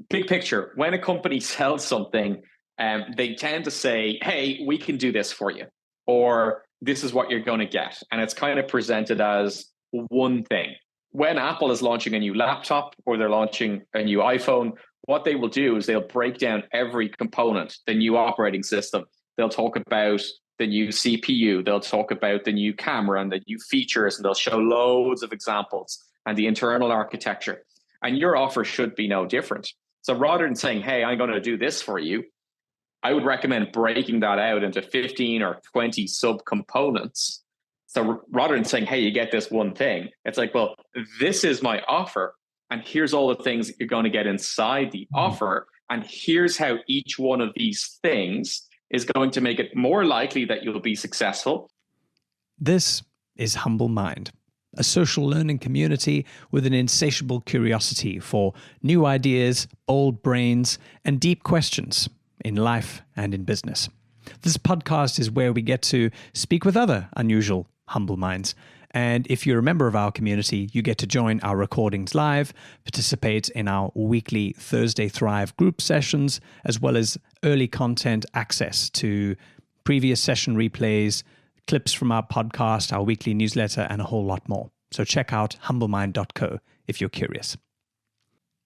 big picture, when a company sells something, they tend to say, hey, we can do this for you, or this is what you're going to get. And it's kind of presented as one thing. When Apple is launching a new laptop or they're launching a new iPhone, what they will do is they'll break down every component, the new operating system. They'll talk about the new CPU. They'll talk about the new camera and the new features, and they'll show loads of examples and the internal architecture. And your offer should be no different. So rather than saying, hey, I'm going to do this for you, I would recommend breaking that out into 15 or 20 subcomponents. So rather than saying, hey, you get this one thing, it's like, well, this is my offer. And here's all the things that you're going to get inside the offer. And here's how each one of these things is going to make it more likely that you'll be successful. This is Humble Mind, a social learning community with an insatiable curiosity for new ideas, bold brains, and deep questions in life and in business. This podcast is where we get to speak with other unusual humble minds. And if you're a member of our community, you get to join our recordings live, participate in our weekly Thursday Thrive group sessions, as well as early content access to previous session replays, clips from our podcast, our weekly newsletter, and a whole lot more. So check out humblemind.co if you're curious.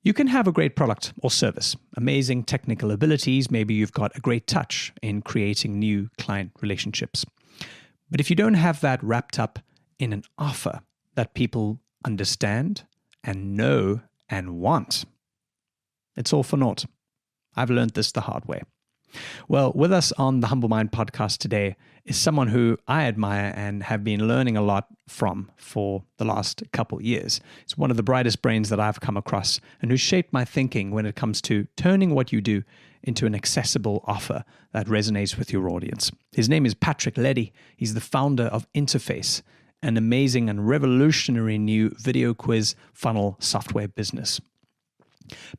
You can have a great product or service, amazing technical abilities, maybe you've got a great touch in creating new client relationships. But if you don't have that wrapped up in an offer that people understand and know and want, it's all for naught. I've learned this the hard way. Well, with us on the Humble Mind podcast today is someone who I admire and have been learning a lot from for the last couple years. It's one of the brightest brains that I've come across and who shaped my thinking when it comes to turning what you do into an accessible offer that resonates with your audience. His name is Patrick Leddy. He's the founder of Interface, an amazing and revolutionary new video quiz funnel software business.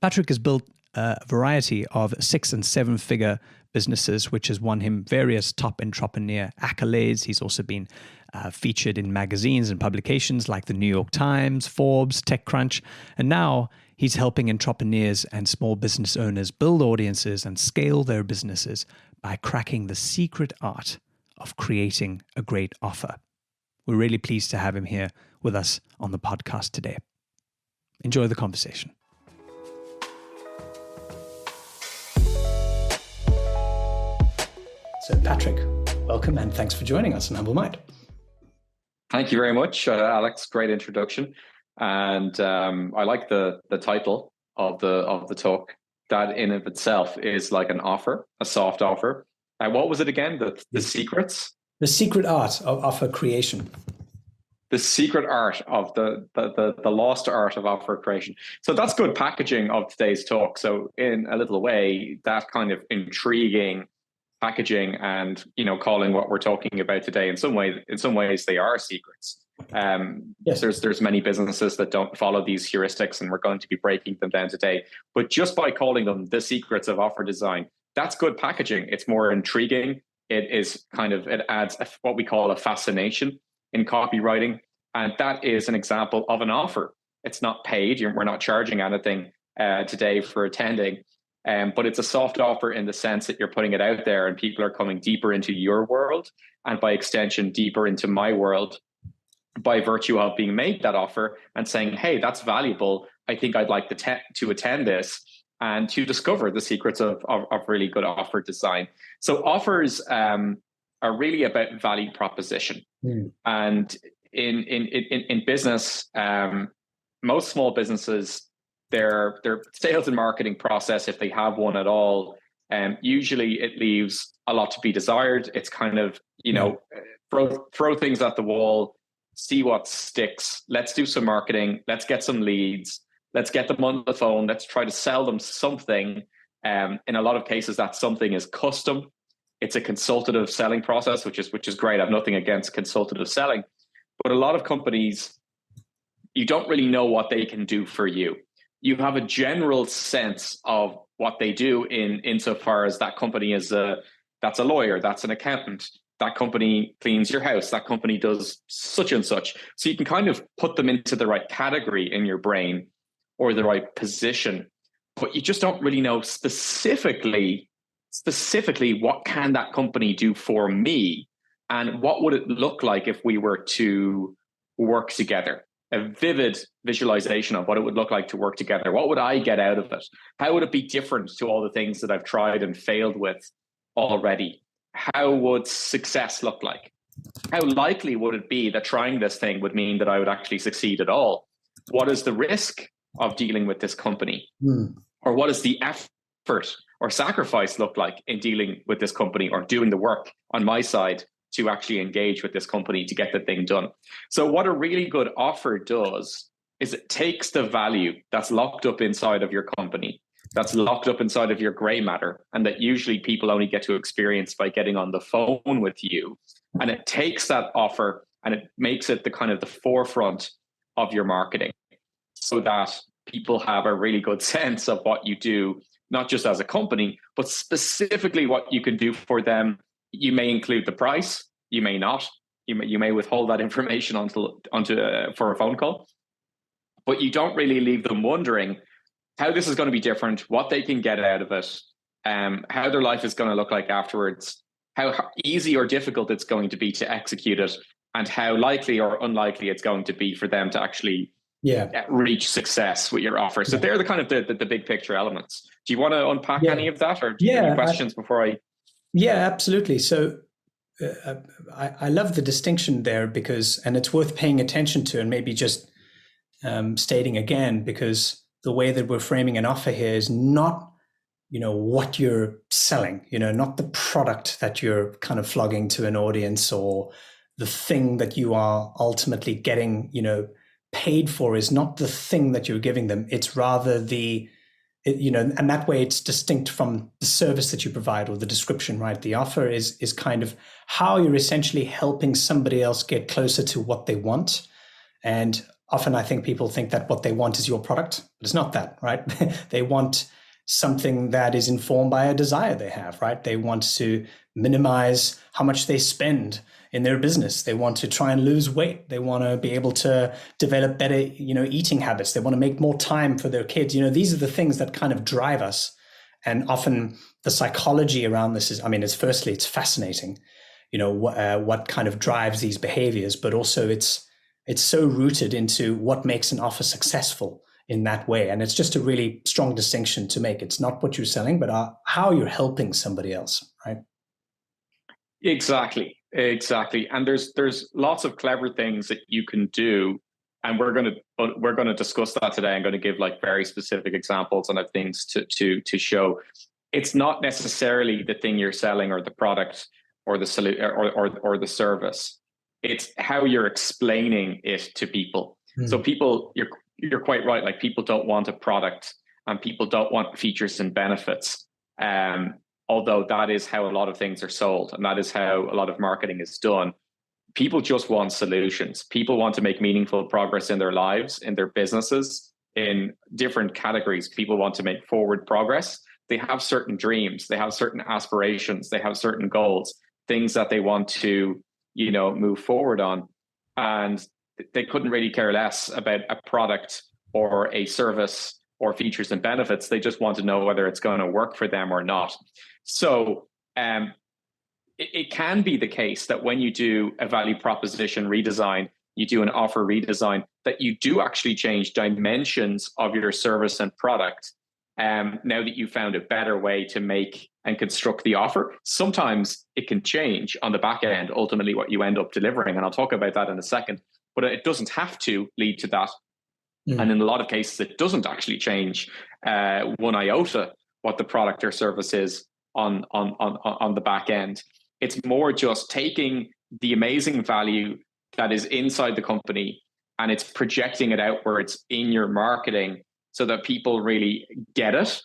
Patrick has built a variety of 6- and 7-figure businesses, which has won him various top entrepreneur accolades. He's also been featured in magazines and publications like the New York Times, Forbes, TechCrunch, and now he's helping entrepreneurs and small business owners build audiences and scale their businesses by cracking the secret art of creating a great offer. We're really pleased to have him here with us on the podcast today. Enjoy the conversation. So Patrick, welcome and thanks for joining us on Humble Mind. Thank you very much, Alex. Great introduction. And I like the title of the talk. That in of itself is like an offer, a soft offer. And what was it again? The secrets? The secret art of offer creation. The secret art of the lost art of offer creation. So that's good packaging of today's talk. So in a little way, that kind of intriguing packaging and calling what we're talking about today in some ways they are secrets. Yes. There's many businesses that don't follow these heuristics, and we're going to be breaking them down today. But just by calling them the secrets of offer design, that's good packaging. It's more intriguing. It adds what we call a fascination in copywriting, and that is an example of an offer. It's not paid. We're not charging anything today for attending. But it's a soft offer in the sense that you're putting it out there and people are coming deeper into your world and by extension, deeper into my world by virtue of being made that offer and saying, hey, that's valuable. I think I'd like to attend this and to discover the secrets of really good offer design. So offers are really about value proposition. And in business, most small businesses, their sales and marketing process, if they have one at all, usually it leaves a lot to be desired. It's kind of, throw things at the wall, see what sticks. Let's do some marketing. Let's get some leads. Let's get them on the phone. Let's try to sell them something. In a lot of cases, that something is custom. It's a consultative selling process, which is great. I have nothing against consultative selling. But a lot of companies, you don't really know what they can do for you. You have a general sense of what they do insofar as that company that's a lawyer, that's an accountant, that company cleans your house, that company does such and such. So you can kind of put them into the right category in your brain or the right position. but you just don't really know specifically what can that company do for me, and what would it look like if we were to work together. A vivid visualization of what it would look like to work together. What would I get out of it? How would it be different to all the things that I've tried and failed with already? How would success look like? How likely would it be that trying this thing would mean that I would actually succeed at all? What is the risk of dealing with this company? Or what does the effort or sacrifice look like in dealing with this company or doing the work on my side to actually engage with this company to get the thing done? So what a really good offer does is it takes the value that's locked up inside of your company, that's locked up inside of your gray matter, and that usually people only get to experience by getting on the phone with you. And it takes that offer and it makes it the kind of the forefront of your marketing, so that people have a really good sense of what you do, not just as a company, but specifically what you can do for them. You may include the price, you may not. You may withhold that information for a phone call, but you don't really leave them wondering how this is going to be different, what they can get out of it, how their life is going to look like afterwards, how easy or difficult it's going to be to execute it, and how likely or unlikely it's going to be for them to actually reach success with your offer. So they're the kind of the big picture elements. Do you want to unpack any of that, or do you have any questions before I? Yeah, absolutely. So I love the distinction there, because, and it's worth paying attention to, and maybe just stating again, because the way that we're framing an offer here is not, what you're selling, not the product that you're kind of flogging to an audience, or the thing that you are ultimately getting, paid for is not the thing that you're giving them. It's rather and that way it's distinct from the service that you provide or the description, right? The offer is kind of how you're essentially helping somebody else get closer to what they want. And often I think people think that what they want is your product, but it's not that, right? They want something that is informed by a desire they have, right? They want to minimize how much they spend in their business. They want to try and lose weight. They want to be able to develop better, eating habits. They want to make more time for their kids. These are the things that kind of drive us. And often the psychology around this is, firstly, it's fascinating, what kind of drives these behaviors, but also it's so rooted into what makes an offer successful in that way. And it's just a really strong distinction to make. It's not what you're selling, but how you're helping somebody else, right? Exactly. And there's lots of clever things that you can do, and we're going to discuss that today. I'm going to give like very specific examples and things to show. It's not necessarily the thing you're selling or the product or the solution or the service. It's how you're explaining it to people. So people, you're quite right. Like, people don't want a product, and people don't want features and benefits. Although that is how a lot of things are sold, and that is how a lot of marketing is done. People just want solutions. People want to make meaningful progress in their lives, in their businesses, in different categories. People want to make forward progress. They have certain dreams. They have certain aspirations. They have certain goals, things that they want to, move forward on. And they couldn't really care less about a product or a service or features and benefits. They just want to know whether it's going to work for them or not. So it can be the case that when you do a value proposition redesign, you do an offer redesign, that you do actually change dimensions of your service and product. Now that you found a better way to make and construct the offer, sometimes it can change on the back end, ultimately what you end up delivering. And I'll talk about that in a second, but it doesn't have to lead to that. And in a lot of cases, it doesn't actually change one iota what the product or service is on the back end. It's more just taking the amazing value that is inside the company and it's projecting it outwards in your marketing so that people really get it,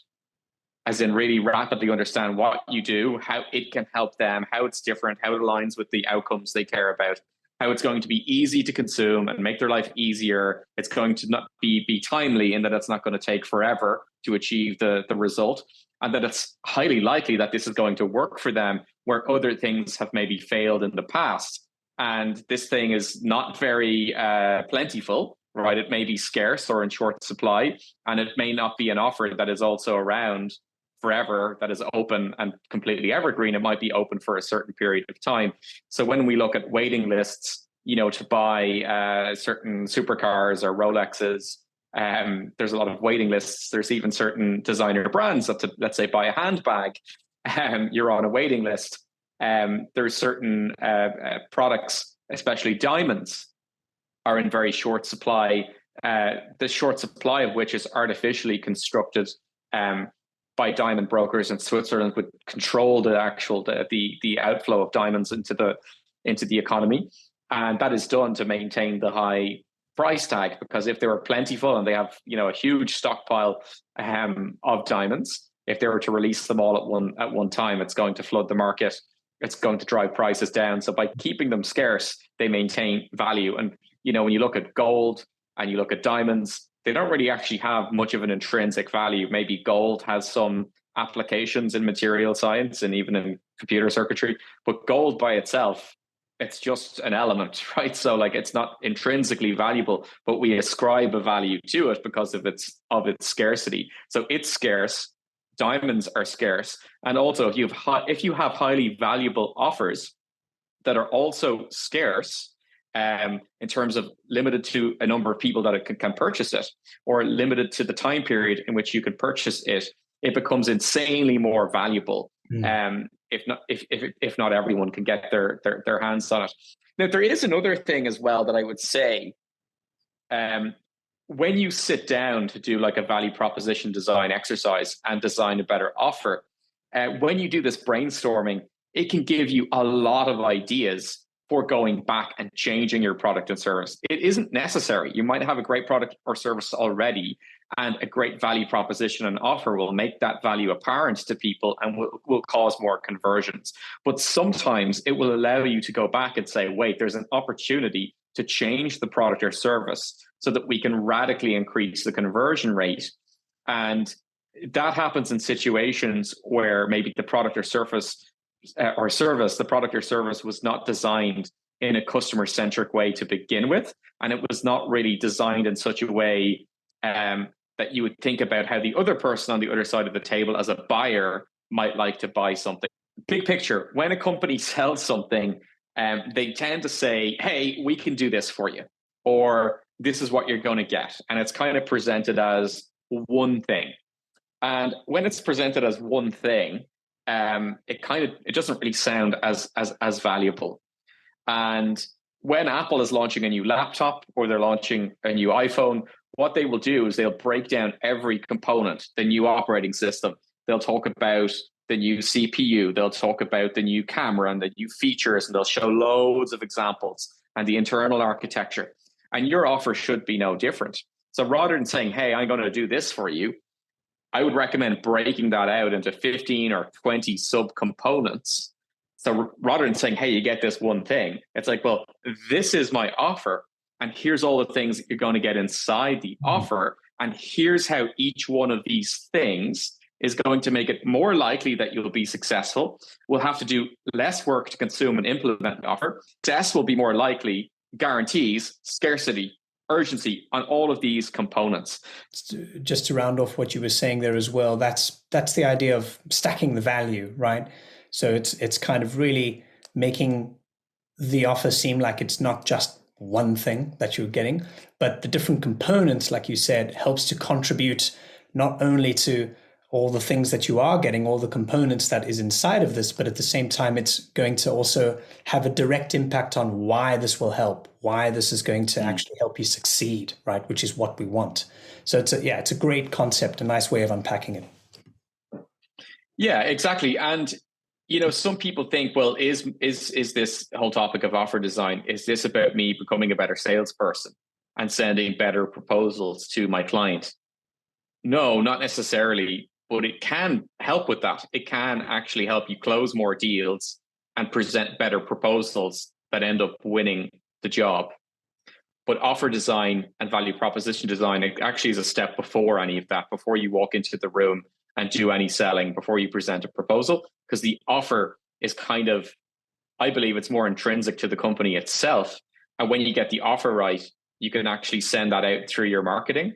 as in really rapidly understand what you do, how it can help them, how it's different, how it aligns with the outcomes they care about, how it's going to be easy to consume and make their life easier. It's going to not be timely in that it's not going to take forever to achieve the result, and that it's highly likely that this is going to work for them where other things have maybe failed in the past. And this thing is not very plentiful, right? It may be scarce or in short supply, and it may not be an offer that is also around forever, that is open and completely evergreen. It might be open for a certain period of time. So when we look at waiting lists, to buy certain supercars or Rolexes, there's a lot of waiting lists. There's even certain designer brands that, let's say, buy a handbag, you're on a waiting list. There's certain products, especially diamonds, are in very short supply. The short supply of which is artificially constructed by diamond brokers in Switzerland, would control the actual the outflow of diamonds into the economy, and that is done to maintain the high price tag. Because if they were plentiful and they have a huge stockpile of diamonds, if they were to release them all at one time, it's going to flood the market. It's going to drive prices down. So by keeping them scarce, they maintain value. And when you look at gold and you look at diamonds, they don't really actually have much of an intrinsic value. Maybe gold has some applications in material science and even in computer circuitry, but gold by itself, it's just an element, right? So like, it's not intrinsically valuable, but we ascribe a value to it because of its scarcity. So it's scarce. Diamonds are scarce. And also, if you have highly valuable offers that are also scarce, in terms of limited to a number of people that can purchase it, or limited to the time period in which you can purchase it, it becomes insanely more valuable. If not everyone can get their hands on it. Now, there is another thing as well that I would say. When you sit down to do like a value proposition design exercise and design a better offer, when you do this brainstorming, it can give you a lot of ideas for going back and changing your product and service. It isn't necessary. You might have a great product or service already, and a great value proposition and offer will make that value apparent to people and will cause more conversions. But sometimes it will allow you to go back and say, wait, there's an opportunity to change the product or service so that we can radically increase the conversion rate. And that happens in situations where maybe the product or service was not designed in a customer-centric way to begin with. And it was not really designed in such a way that you would think about how the other person on the other side of the table as a buyer might like to buy something. Big picture, when a company sells something, they tend to say, hey, we can do this for you, or this is what you're going to get. And it's kind of presented as one thing. And when it's presented as one thing, it doesn't really sound as valuable. And when Apple is launching a new laptop or they're launching a new iPhone, what they will do is they'll break down every component, the new operating system. They'll talk about the new CPU. They'll talk about the new camera and the new features, and they'll show loads of examples and the internal architecture. And your offer should be no different. So rather than saying, hey, I'm going to do this for you, I would recommend breaking that out into 15 or 20 subcomponents. So rather than saying, hey, you get this one thing, it's like, well, this is my offer, and here's all the things that you're going to get inside the offer. And here's how each one of these things is going to make it more likely that you'll be successful. We'll have to do less work to consume and implement the offer. Success will be more likely, guarantees scarcity, urgency on all of these components. Just to round off what you were saying there as well, that's the idea of stacking the value, right? So it's kind of really making the offer seem like it's not just one thing that you're getting, but the different components, like you said, helps to contribute not only to all the things that you are getting, all the components that is inside of this, but at the same time, it's going to also have a direct impact on why this will help, why this is going to actually help you succeed, right? Which is what we want. So it's a great concept, a nice way of unpacking it. Yeah, exactly. And some people think, well, is this whole topic of offer design, is this about me becoming a better salesperson and sending better proposals to my client? No, not necessarily, but it can help with that. It can actually help you close more deals and present better proposals that end up winning the job. But offer design and value proposition design, it actually is a step before any of that, before you walk into the room and do any selling, before you present a proposal, because the offer is kind of, I believe it's more intrinsic to the company itself. And when you get the offer right, you can actually send that out through your marketing.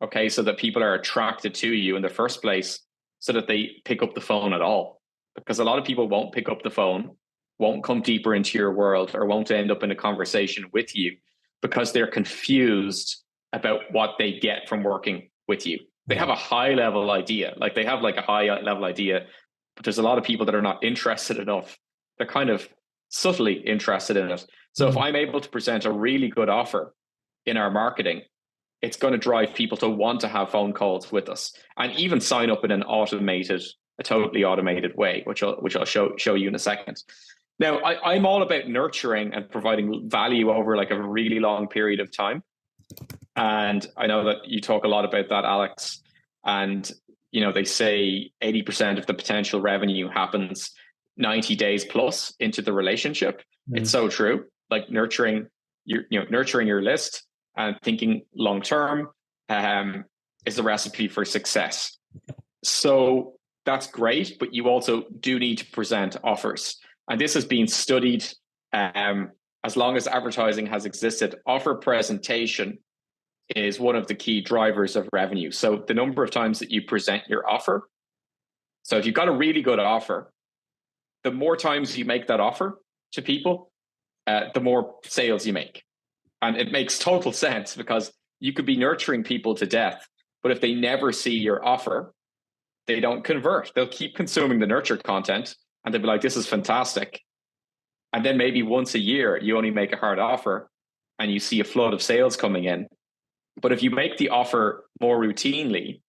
Okay, so that people are attracted to you in the first place, so that they pick up the phone at all. Because a lot of people won't pick up the phone, won't come deeper into your world, or won't end up in a conversation with you because they're confused about what they get from working with you. They have a high level idea, like they have like a high level idea, but there's a lot of people that are not interested enough. They're kind of subtly interested in it. So if I'm able to present a really good offer in our marketing, it's going to drive people to want to have phone calls with us and even sign up in a totally automated way, which I'll show you in a second. Now, I'm all about nurturing and providing value over like a really long period of time. And I know that you talk a lot about that, Alex. And, they say 80% of the potential revenue happens 90 days plus into the relationship. It's so true. Like nurturing your list and thinking long term is the recipe for success. So that's great, but you also do need to present offers. And this has been studied as long as advertising has existed. Offer presentation is one of the key drivers of revenue. So the number of times that you present your offer. So if you've got a really good offer, the more times you make that offer to people, the more sales you make. And it makes total sense, because you could be nurturing people to death, but if they never see your offer, they don't convert. They'll keep consuming the nurture content and they'll be like, this is fantastic. And then maybe once a year, you only make a hard offer and you see a flood of sales coming in. But if you make the offer more routinely,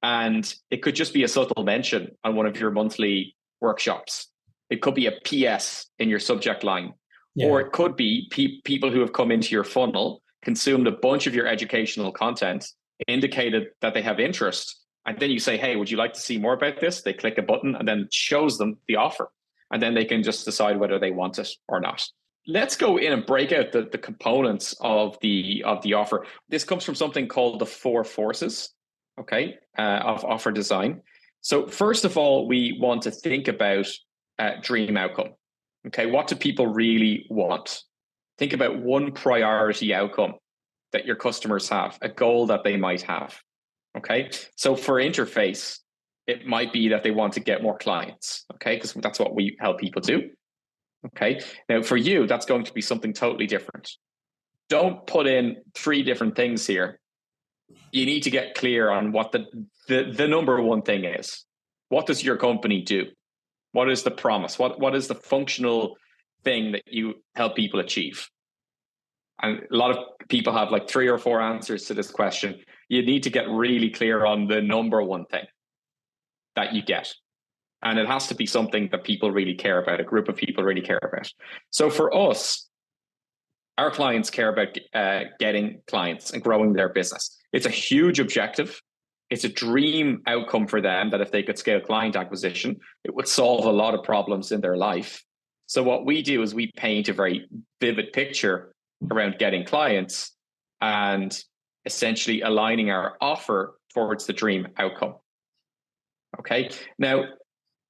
and it could just be a subtle mention on one of your monthly workshops, it could be a PS in your subject line, or it could be people who have come into your funnel, consumed a bunch of your educational content, indicated that they have interest. And then you say, hey, would you like to see more about this? They click a button and then it shows them the offer. And then they can just decide whether they want it or not. Let's go in and break out the components of the offer. This comes from something called the 4 forces, of offer design. So first of all, we want to think about dream outcome. Okay, what do people really want? Think about one priority outcome that your customers have, a goal that they might have. Okay, so for interface, it might be that they want to get more clients. Okay, because that's what we help people do. Okay, now for you, that's going to be something totally different. Don't put in 3 different things here. You need to get clear on what the number one thing is. What does your company do? What is the promise? What is the functional thing that you help people achieve? And a lot of people have like 3 or 4 answers to this question. You need to get really clear on the number one thing that you get. And it has to be something that people really care about, a group of people really care about. So for us, our clients care about getting clients and growing their business. It's a huge objective. It's a dream outcome for them that if they could scale client acquisition, it would solve a lot of problems in their life. So what we do is we paint a very vivid picture around getting clients and essentially aligning our offer towards the dream outcome. Okay. Now,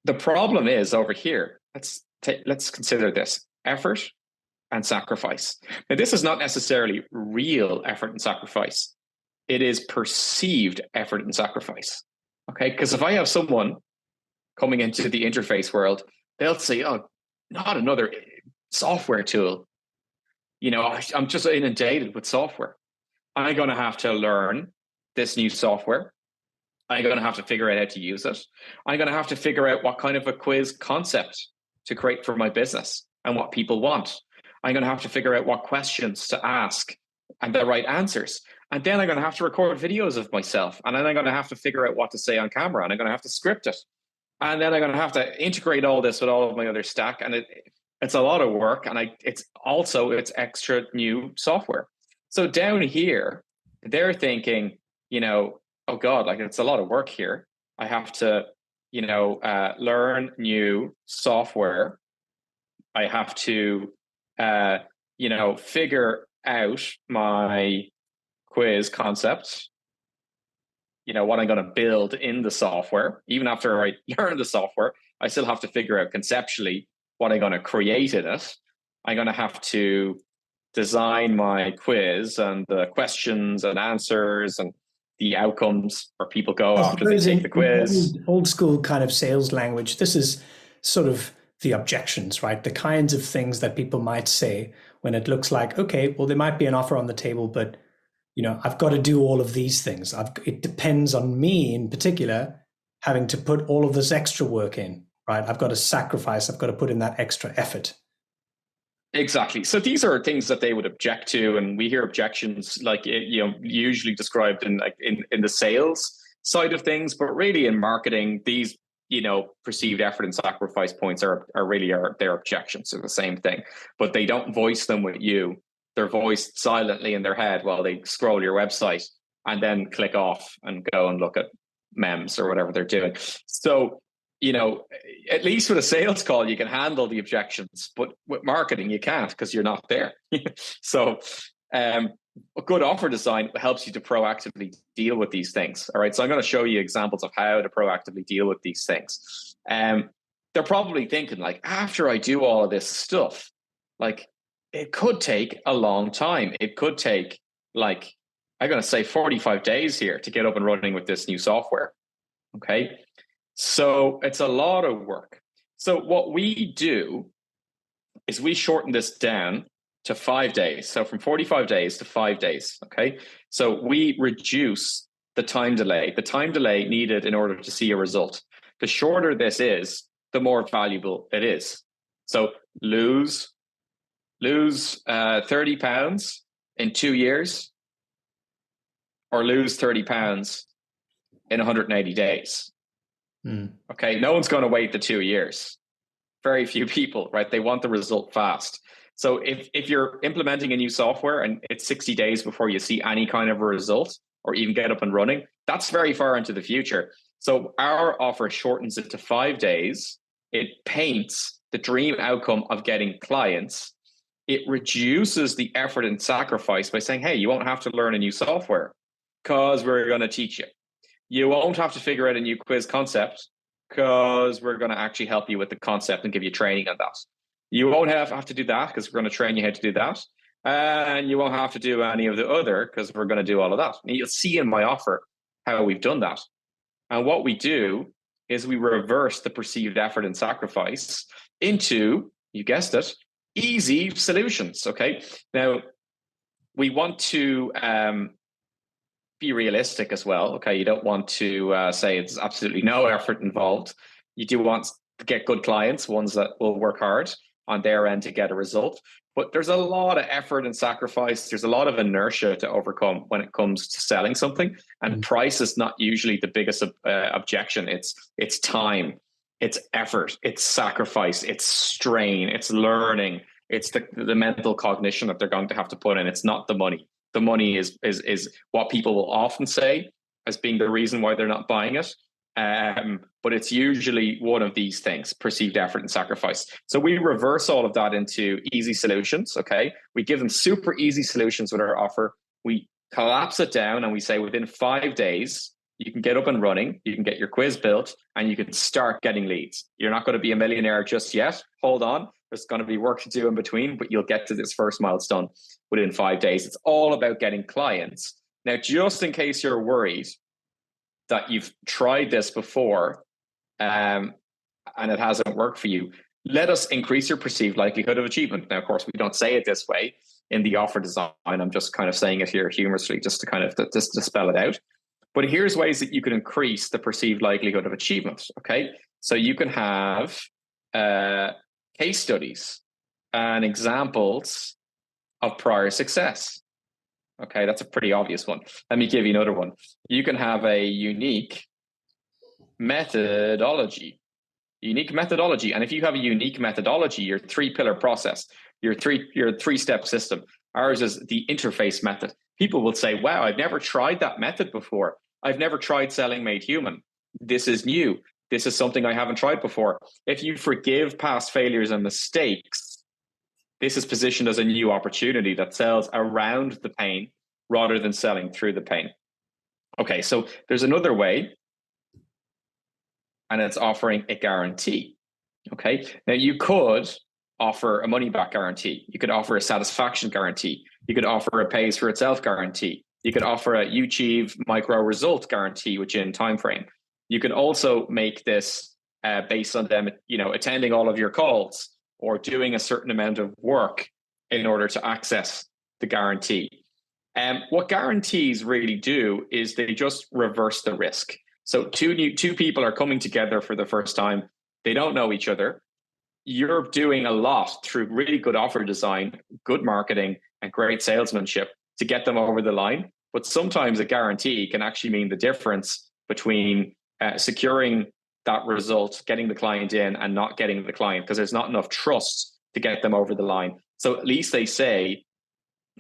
the problem is over here. Let's consider this: effort and sacrifice. Now, this is not necessarily real effort and sacrifice. It is perceived effort and sacrifice. Okay. Because if I have someone coming into the interface world, they'll say, oh, not another software tool. I'm just inundated with software. I'm going to have to learn this new software. I'm going to have to figure out how to use it. I'm going to have to figure out what kind of a quiz concept to create for my business and what people want. I'm going to have to figure out what questions to ask and the right answers. And then I'm going to have to record videos of myself. And then I'm going to have to figure out what to say on camera. And I'm going to have to script it. And then I'm going to have to integrate all this with all of my other stack. And it's a lot of work. And it's extra new software. So down here, they're thinking, oh God, like it's a lot of work here. I have to, learn new software. I have to, figure out my quiz concept, what I'm going to build in the software. Even after I learn the software, I still have to figure out conceptually what I'm going to create in it. I'm going to have to design my quiz and the questions and answers and the outcomes where people go I after they suppose take the quiz. in old school kind of sales language, this is sort of the objections, right? The kinds of things that people might say when it looks like, okay, well, there might be an offer on the table, but I've got to do all of these things. It depends on me in particular having to put all of this extra work in, right? I've got to sacrifice. I've got to put in that extra effort. Exactly. So these are things that they would object to, and we hear objections like usually described in in the sales side of things, but really in marketing, these perceived effort and sacrifice points are their objections to the same thing, but they don't voice them with you. They're voiced silently in their head while they scroll your website and then click off and go and look at memes or whatever they're doing. So at least with a sales call, you can handle the objections, but with marketing, you can't because you're not there. So a good offer design helps you to proactively deal with these things. All right. So I'm going to show you examples of how to proactively deal with these things. They're probably thinking like, after I do all of this stuff, like it could take a long time. It could take like, I'm going to say 45 days here to get up and running with this new software. Okay. So it's a lot of work. So what we do is we shorten this down to 5 days. So from 45 days to 5 days. Okay. So we reduce the time delay needed in order to see a result. The shorter this is, the more valuable it is. So lose 30 pounds in 2 years, or lose 30 pounds in 180 days. Okay, no one's going to wait the 2 years. Very few people, right? They want the result fast. So if you're implementing a new software and it's 60 days before you see any kind of a result or even get up and running, that's very far into the future. So our offer shortens it to 5 days. It paints the dream outcome of getting clients. It reduces the effort and sacrifice by saying, hey, you won't have to learn a new software because we're going to teach you. You won't have to figure out a new quiz concept because we're going to actually help you with the concept and give you training on that. You won't have to do that because we're going to train you how to do that. And you won't have to do any of the other because we're going to do all of that. And you'll see in my offer how we've done that. And what we do is we reverse the perceived effort and sacrifice into, you guessed it, easy solutions. Okay. Now, we want to be realistic as well. Okay. You don't want to say it's absolutely no effort involved. You do want to get good clients, ones that will work hard on their end to get a result. But there's a lot of effort and sacrifice. There's a lot of inertia to overcome when it comes to selling something. And price is not usually the biggest objection. It's time, it's effort, it's sacrifice, it's strain, it's learning, it's the mental cognition that they're going to have to put in. It's not the money. The money is what people will often say as being the reason why they're not buying it. But it's usually one of these things: perceived effort and sacrifice. So we reverse all of that into easy solutions. Okay. We give them super easy solutions with our offer. We collapse it down and we say within 5 days, you can get up and running, you can get your quiz built, and you can start getting leads. You're not going to be a millionaire just yet. Hold on. There's going to be work to do in between, but you'll get to this first milestone within 5 days. It's all about getting clients. Now, just in case you're worried that you've tried this before and it hasn't worked for you, let us increase your perceived likelihood of achievement. Now, of course, we don't say it this way in the offer design. I'm just kind of saying it here humorously just to kind of just to spell it out. But here's ways that you can increase the perceived likelihood of achievement. Okay, so you can have case studies and examples of prior success. Okay, that's a pretty obvious one. Let me give you another one. You can have a unique methodology. And if you have a unique methodology, your 3-pillar process, your three-step system. Ours is the interface method. People will say, wow, I've never tried that method before. I've never tried selling Made Human. This is new. This is something I haven't tried before. If you forgive past failures and mistakes, this is positioned as a new opportunity that sells around the pain rather than selling through the pain. Okay, so there's another way, and it's offering a guarantee. Okay, now you could offer a money back guarantee. You could offer a satisfaction guarantee. You could offer a pays for itself guarantee. You could offer a you achieve micro result guarantee within time frame. You could also make this based on them, attending all of your calls or doing a certain amount of work in order to access the guarantee. What guarantees really do is they just reverse the risk. So two people are coming together for the first time. They don't know each other. You're doing a lot through really good offer design, good marketing, and great salesmanship to get them over the line. But sometimes a guarantee can actually mean the difference between securing that result, getting the client in, and not getting the client, because there's not enough trust to get them over the line. So at least they say,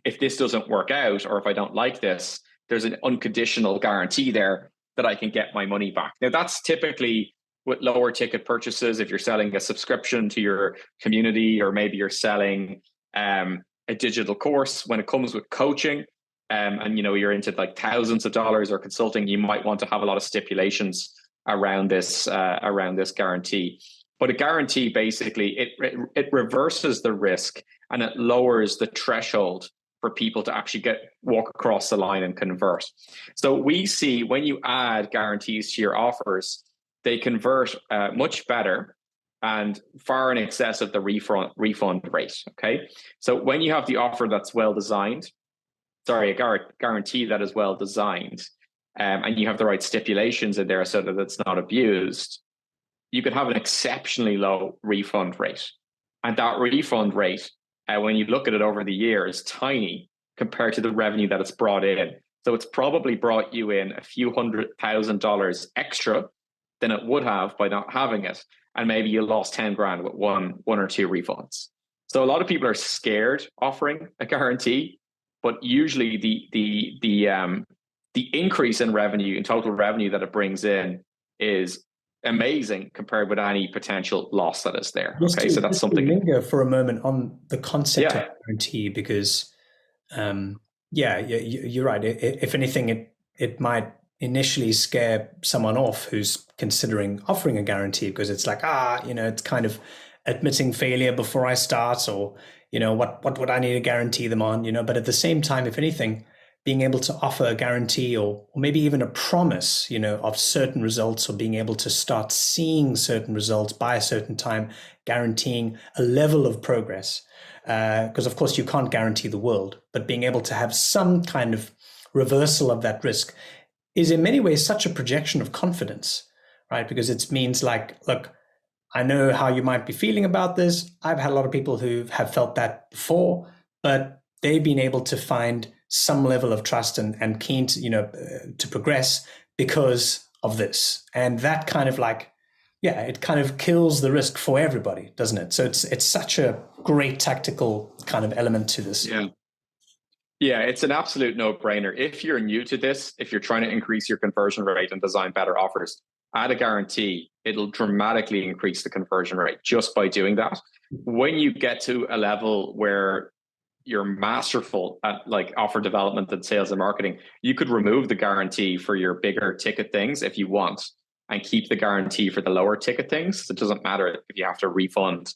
if this doesn't work out, or if I don't like this, there's an unconditional guarantee there that I can get my money back. Now, that's typically with lower ticket purchases. If you're selling a subscription to your community, or maybe you're selling a digital course. When it comes with coaching, and you're into like thousands of dollars or consulting, you might want to have a lot of stipulations around this guarantee. But a guarantee, basically, it reverses the risk and it lowers the threshold for people to actually walk across the line and convert. So we see when you add guarantees to your offers, they convert much better and far in excess of the refund rate. Okay, so when you have the offer that's well designed, a guarantee that is well designed, and you have the right stipulations in there so that it's not abused, you could have an exceptionally low refund rate. And that refund rate, when you look at it over the year, is tiny compared to the revenue that it's brought in. So it's probably brought you in a few $100,000 extra than it would have by not having it. And maybe you lost 10 grand with one or two refunds. So a lot of people are scared offering a guarantee, but usually the increase in revenue, in total revenue that it brings in, is amazing compared with any potential loss that is there. Okay, so that's something. Linger for a moment on the concept of guarantee, because you're right. If anything, it might initially scare someone off who's considering offering a guarantee, because it's like, it's kind of admitting failure before I start, or what would I need to guarantee them on? But at the same time, if anything, being able to offer a guarantee or maybe even a promise, of certain results, or being able to start seeing certain results by a certain time, guaranteeing a level of progress. Because of course you can't guarantee the world, but being able to have some kind of reversal of that risk is in many ways such a projection of confidence, right? Because it means like, look, I know how you might be feeling about this. I've had a lot of people who have felt that before, but they've been able to find some level of trust and keen to, to progress because of this. And that kind of it kind of kills the risk for everybody, doesn't it? So it's such a great tactical kind of element to this. Yeah, it's an absolute no-brainer. If you're new to this, if you're trying to increase your conversion rate and design better offers, add a guarantee. It'll dramatically increase the conversion rate just by doing that. When you get to a level where you're masterful at like offer development and sales and marketing, you could remove the guarantee for your bigger ticket things if you want, and keep the guarantee for the lower ticket things. It doesn't matter if you have to refund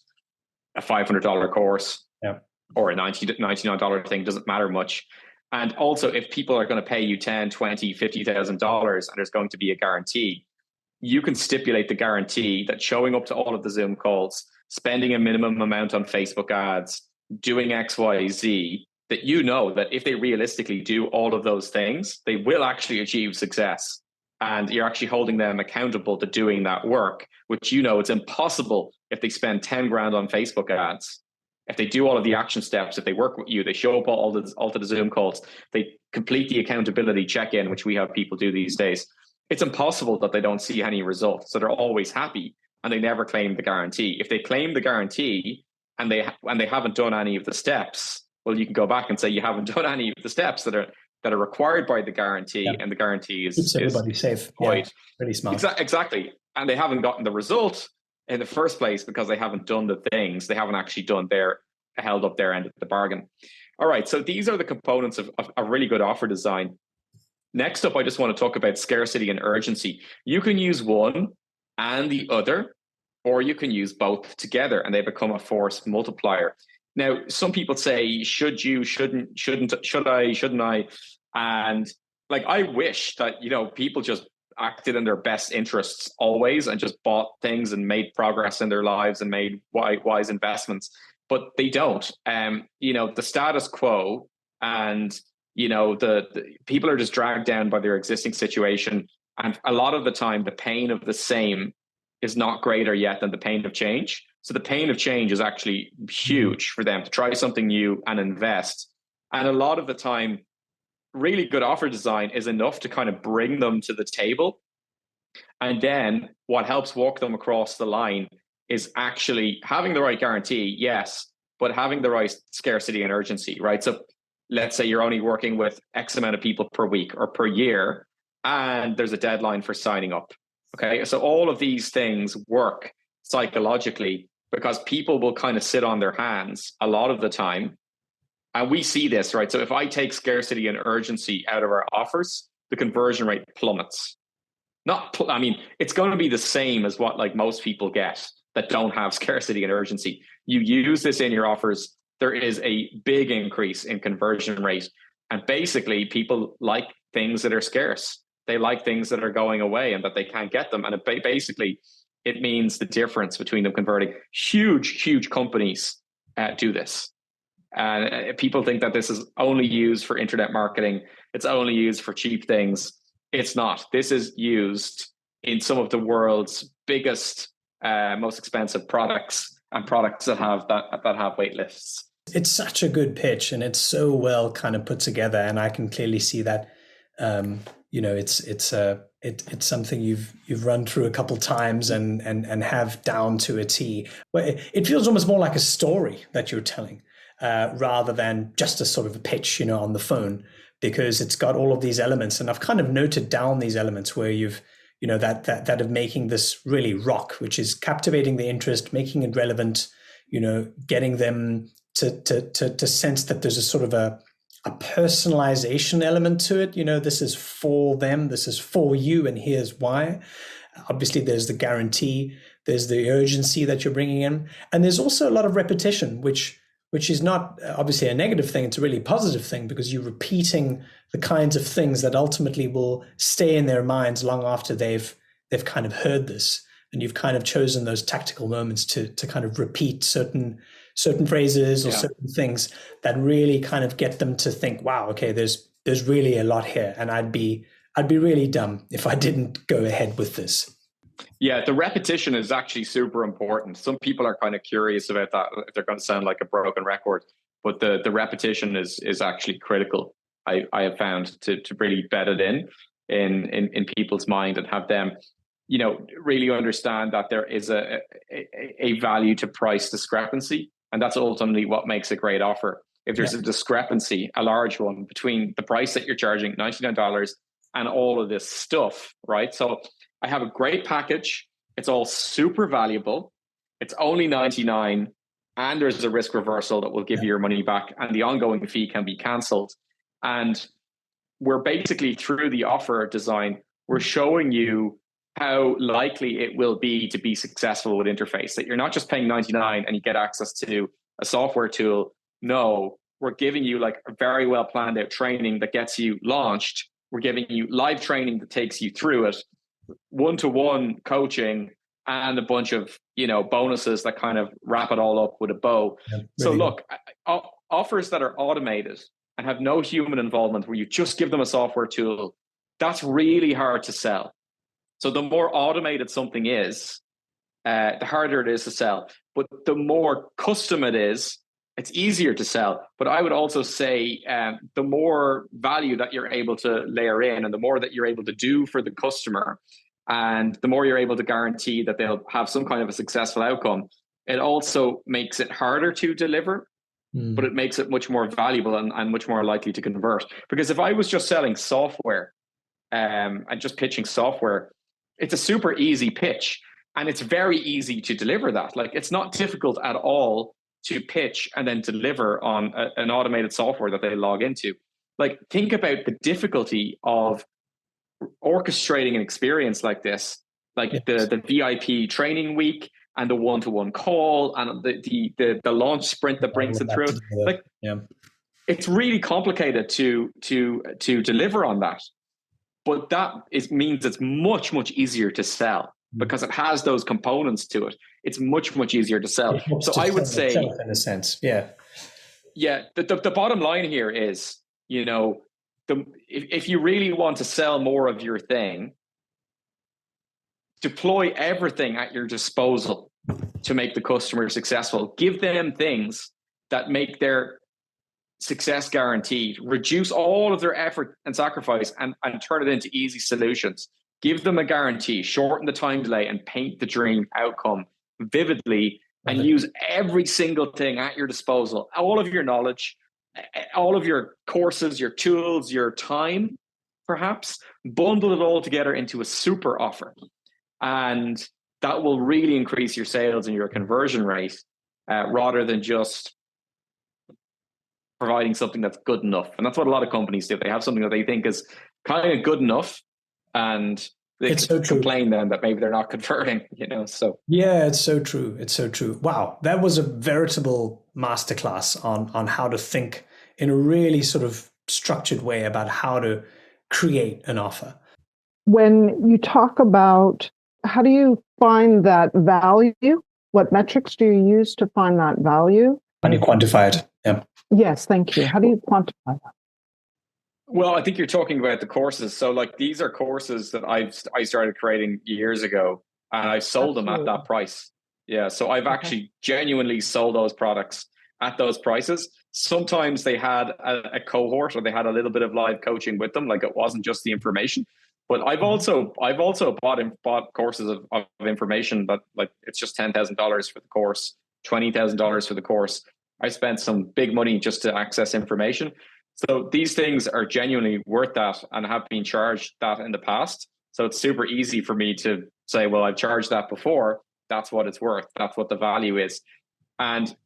a $500 course or a $99 thing, doesn't matter much. And also, if people are going to pay you $10,000, $20,000, $50,000 and there's going to be a guarantee, you can stipulate the guarantee that showing up to all of the Zoom calls, spending a minimum amount on Facebook ads, doing X, Y, Z, that that if they realistically do all of those things, they will actually achieve success. And you're actually holding them accountable to doing that work, which it's impossible if they spend 10 grand on Facebook ads. If they do all of the action steps, if they work with you, they show up all to the Zoom calls, they complete the accountability check-in, which we have people do these days, it's impossible that they don't see any results. So they're always happy and they never claim the guarantee. If they claim the guarantee and they haven't done any of the steps, well, you can go back and say you haven't done any of the steps that are required by the guarantee, and the guarantee is everybody safe. Really smart. Exactly. And they haven't gotten the result in the first place because they haven't done the things. They haven't actually held up their end of the bargain. All right. So these are the components of a really good offer design. Next up, I just want to talk about scarcity and urgency. You can use one and the other, or you can use both together and they become a force multiplier. Now, some people say, should you, should I, shouldn't I? And like, I wish that, you know, people just acted in their best interests always and just bought things and made progress in their lives and made wise investments, but they don't. You know, the status quo and, you know, the people are just dragged down by their existing situation. And a lot of the time, the pain of the same is not greater yet than the pain of change. So the pain of change is actually huge for them to try something new and invest. And a lot of the time, really good offer design is enough to kind of bring them to the table. And then what helps walk them across the line is actually having the right guarantee, yes, but having the right scarcity and urgency, right? So let's say you're only working with X amount of people per week or per year, and there's a deadline for signing up. Okay, so all of these things work psychologically because people will kind of sit on their hands a lot of the time. And we see this, right? So if I take scarcity and urgency out of our offers, the conversion rate plummets. I mean, it's going to be the same as what like most people get that don't have scarcity and urgency. You use this in your offers, there is a big increase in conversion rate. And basically, people like things that are scarce. They like things that are going away and that they can't get them. And basically, it means the difference between them converting. Huge companies do this. And people think that this is only used for internet marketing. It's only used for cheap things. It's not. This is used in some of the world's biggest, most expensive products and products that have wait lists. It's such a good pitch, and it's so well kind of put together. And I can clearly see that. You know, it's something you've run through a couple times and have down to a T. Well, it feels almost more like a story that you're telling. Rather than just a sort of a pitch, you know, on the phone, because it's got all of these elements. And I've kind of noted down these elements where you've, you know, that of making this really rock, which is captivating the interest, making it relevant, you know, getting them to sense that there's a sort of a personalization element to it. You know, this is for them, this is for you, and here's why. Obviously, there's the guarantee, there's the urgency that you're bringing in, and there's also a lot of repetition, which is not obviously a negative thing. It's a really positive thing because you're repeating the kinds of things that ultimately will stay in their minds long after they've kind of heard this. And you've kind of chosen those tactical moments to kind of repeat certain phrases or certain things that really kind of get them to think, wow, okay, there's really a lot here. And I'd be really dumb if I didn't go ahead with this. Yeah, the repetition is actually super important. Some people are kind of curious about that, if they're going to sound like a broken record, but the repetition is actually critical. I have found to really bed it in people's mind and have them, you know, really understand that there is a value to price discrepancy, and that's ultimately what makes a great offer. If there's a discrepancy, a large one, between the price that you're charging, $99, and all of this stuff, right? So I have a great package. It's all super valuable. It's only $99, and there's a risk reversal that will give you your money back, and the ongoing fee can be cancelled. And we're basically, through the offer design, we're showing you how likely it will be to be successful with interface. That you're not just paying $99 and you get access to a software tool. No, we're giving you like a very well planned out training that gets you launched. We're giving you live training that takes you through it, one-to-one coaching, and a bunch of, you know, bonuses that kind of wrap it all up with a bow. Yeah, really. So look, offers that are automated and have no human involvement, where you just give them a software tool, that's really hard to sell. So the more automated something is, the harder it is to sell. But the more custom it is, it's easier to sell. But I would also say the more value that you're able to layer in, and the more that you're able to do for the customer, and the more you're able to guarantee that they'll have some kind of a successful outcome, it also makes it harder to deliver, but it makes it much more valuable and much more likely to convert. Because if I was just selling software and just pitching software, it's a super easy pitch, and it's very easy to deliver that. Like, it's not difficult at all to pitch and then deliver on an automated software that they log into. Like, think about the difficulty of orchestrating an experience like this, like the VIP training week and the one-to-one call and the launch sprint that brings them through. Like, it's really complicated to deliver on that. But that means it's much, much easier to sell because it has those components to it. It's much, much easier to sell. So I would say, in a sense, the bottom line here is, if you really want to sell more of your thing, deploy everything at your disposal to make the customer successful. Give them things that make their success guaranteed. Reduce all of their effort and sacrifice and turn it into easy solutions. Give them a guarantee, shorten the time delay, and paint the dream outcome vividly, and use every single thing at your disposal. All of your knowledge, all of your courses, your tools, your time, perhaps, bundle it all together into a super offer. And that will really increase your sales and your conversion rate, rather than just providing something that's good enough. And that's what a lot of companies do. They have something that they think is kind of good enough, and they complain then that maybe they're not converting, so. Yeah, it's so true. It's so true. Wow. That was a veritable masterclass on how to think in a really sort of structured way about how to create an offer. When you talk about how do you find that value, what metrics do you use to find that value? How do you quantify it? Yeah. Yes, thank you. How do you quantify that? Well, I think you're talking about the courses. So like these are courses that I started creating years ago, and I sold them at that price. Yeah. So I've actually genuinely sold those products at those prices. Sometimes they had a cohort, or they had a little bit of live coaching with them. Like, it wasn't just the information. But I've also bought courses of information that, like, it's just $10,000 for the course, $20,000 for the course. I spent some big money just to access information. So these things are genuinely worth that, and have been charged that in the past. So it's super easy for me to say, well, I've charged that before. That's what it's worth. That's what the value is. And,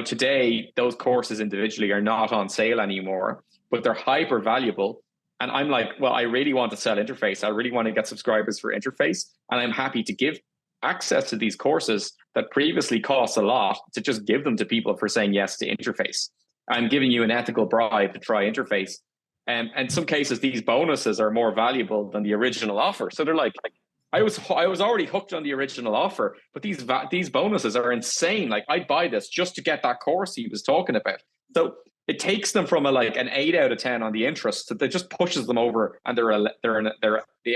today those courses individually are not on sale anymore, but they're hyper valuable. And I'm like, well, I really want to sell Interface. I really want to get subscribers for Interface. And I'm happy to give access to these courses that previously cost a lot, to just give them to people for saying yes to Interface. I'm giving you an ethical bribe to try Interface. And in some cases, these bonuses are more valuable than the original offer. So they're like I was already hooked on the original offer, but these bonuses are insane. Like, I'd buy this just to get that course he was talking about. So it takes them from an 8 out of 10 on the interest, that just pushes them over, and they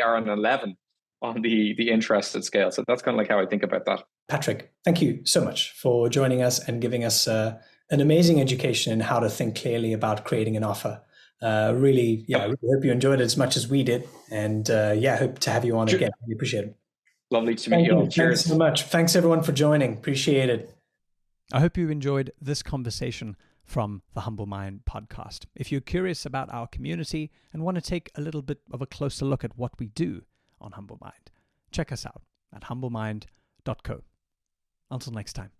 are an 11 on the interested scale. So that's kind of like how I think about that. Patrick, thank you so much for joining us and giving us an amazing education in how to think clearly about creating an offer. I really hope you enjoyed it as much as we did. And hope to have you on again. We appreciate it. Lovely to meet you all. Cheers. Thanks so much. Thanks everyone for joining. Appreciate it. I hope you enjoyed this conversation from the Humble Mind podcast. If you're curious about our community and want to take a little bit of a closer look at what we do on Humble Mind, check us out at humblemind.co. Until next time.